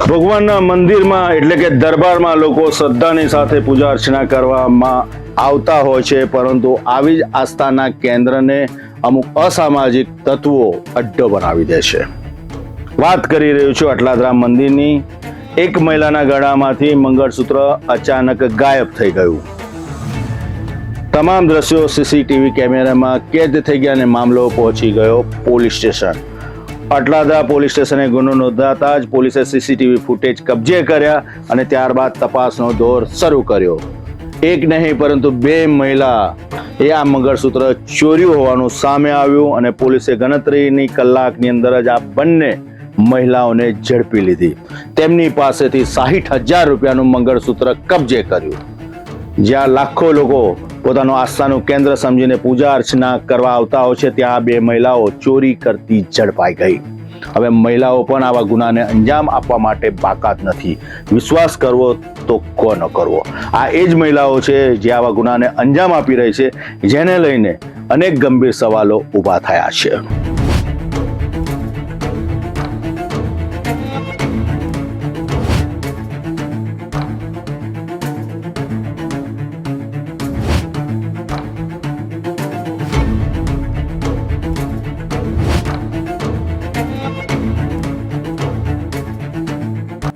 ભગવાનના મંદિરમાં એટલે કે દરબારમાં લોકો શ્રદ્ધાની સાથે પૂજા અર્ચના કરવામાં આવતા હોય છે, પરંતુ આવી જ આસ્થાના કેન્દ્રને અમુક અસામાજિક તત્વો અડ્ડો બનાવી દે છે. વાત કરી રહ્યું છું અટલાદરા મંદિરની. એક મહિલાના ગળામાંથી મંગળસૂત્ર અચાનક ગાયબ થઈ ગયું. તમામ દ્રશ્યો સીસીટીવી કેમેરામાં કેદ થઈ ગયા અને મામલો પહોંચી ગયો પોલીસ સ્ટેશન. અટલાદરા પોલીસ સ્ટેશને ગુનો નોંધાતા જ પોલીસે સીસીટીવી ફૂટેજ કબજે કર્યા અને ત્યારબાદ તપાસનો દોર શરૂ કર્યો. એક નહીં પરંતુ બે મહિલા આ મંગળસૂત્ર ચોર્યું હોવાનું સામે આવ્યું અને પોલીસે ગણતરીની કલાકની અંદર જ આ બંને મહિલાઓને ઝડપી લીધી. તેમની પાસેથી 60,000 રૂપિયાનું મંગળસૂત્ર કબજે કર્યું. જ્યાં લાખો લોકો પોતાનું આસ્થાનું કેન્દ્ર સમજીને પૂજા અર્ચના કરવા આવતા હોય છે, ત્યાં બે મહિલાઓ ચોરી કરતી ઝડપાઈ ગઈ. હવે મહિલાઓ પણ આવા ગુનાને અંજામ આપવા માટે બાકાત નથી. વિશ્વાસ કરવો તો કોનો કરવો. આ એ જ મહિલાઓ છે જે આવા ગુનાને અંજામ આપી રહી છે, જેને લઈને અનેક ગંભીર સવાલો ઊભા થયા છે.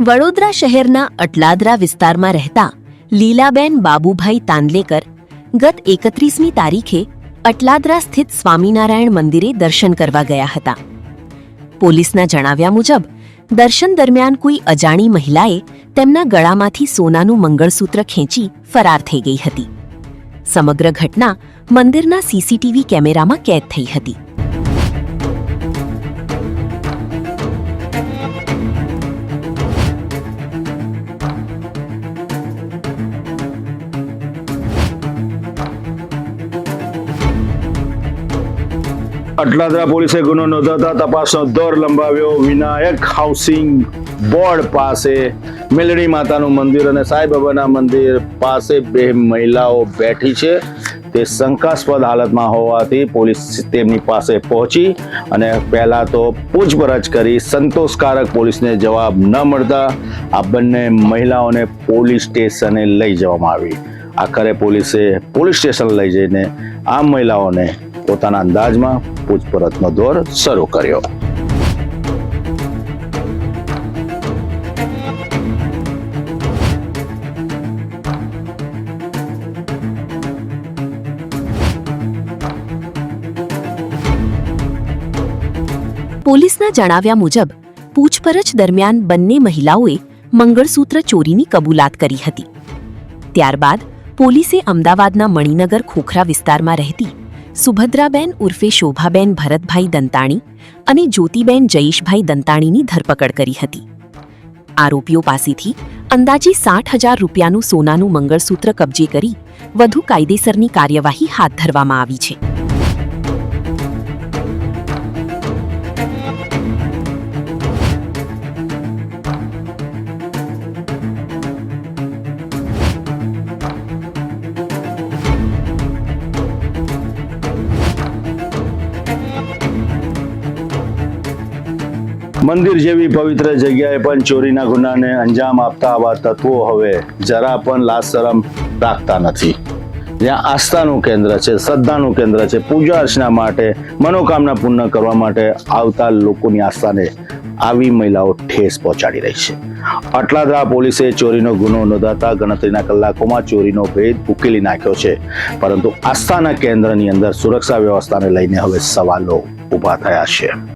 વડોદરા શહેરના અટલાદરા વિસ્તારમાં રહેતા લીલાબેન બાબુભાઈ તાંદલેકર ગત 31મી તારીખે અટલાદરા સ્થિત સ્વામિનારાયણ મંદિરે દર્શન કરવા ગયા હતા. પોલીસના જણાવ્યા મુજબ દર્શન દરમિયાન કોઈ અજાણી મહિલાએ તેમના ગળામાંથી સોનાનું મંગળસૂત્ર ખેંચી ફરાર થઈ ગઈ હતી. સમગ્ર ઘટના મંદિરના સીસીટીવી કેમેરામાં કેદ થઈ હતી. અટલાદરા પોલીસે ગુનો નોંધાતા તપાસનો દોર લંબાવ્યો. વિનાયક હાઉસિંગ બોર્ડ પાસે મેલડી માતાનું મંદિર અને સાંઈબાબાના મંદિર પાસે બે મહિલાઓ બેઠી છે. તે શંકાસ્પદ હાલતમાં હોવાથી પોલીસ તેમની પાસે પહોંચી અને પહેલા તો પૂછપરછ કરી. સંતોષકારક પોલીસને જવાબ ન મળતા આ બંને મહિલાઓને પોલીસ સ્ટેશને લઈ જવામાં આવી. આખરે પોલીસે પોલીસ સ્ટેશન લઈ જઈને આ મહિલાઓને પોતાના અંદાજમાં પૂછપરછનો દોર શરૂ કર્યો. પોલીસના જણાવ્યા મુજબ પૂછપરછ દરમિયાન બંને મહિલાઓએ મંગળસૂત્ર ચોરીની કબૂલાત કરી હતી. ત્યારબાદ પોલીસે અમદાવાદના મણિનગર ખોખરા વિસ્તારમાં રહેતી સુભદ્રાબેન ઉર્ફે શોભાબેન ભરતભાઈ દંતાણી અને જ્યોતિબેન જયેશભાઈ દંતાણીની ધરપકડ કરી હતી. આરોપીઓ પાસેથી અંદાજે 60,000 રૂપિયાનું સોનાનું મંગળસૂત્ર કબજે કરી વધુ કાયદેસરની કાર્યવાહી હાથ ધરવામાં આવી છે. મંદિર જેવી પવિત્ર જગ્યાએ પણ ચોરીના ગુનાને અંજામ આપતા આવા તત્વો હવે જરા પણ લાજશરમ રાખતા નથી. જ્યાં આસ્થાનું કેન્દ્ર છે, શ્રદ્ધાનું કેન્દ્ર છે, પૂજા અર્ચના માટે, મનોકામના પૂર્ણ કરવા માટે આવતા લોકોની આસ્થાને આવી મહિલાઓ ઠેસ પહોંચાડી રહી છે. અટલાદરા પોલીસે ચોરીનો ગુનો નોંધાતા ગણતરીના કલાકોમાં ચોરીનો ભેદ ઉકેલી નાખ્યો છે, પરંતુ આસ્થાના કેન્દ્રની અંદર સુરક્ષા વ્યવસ્થાને લઈને હવે સવાલો ઊભા થયા છે.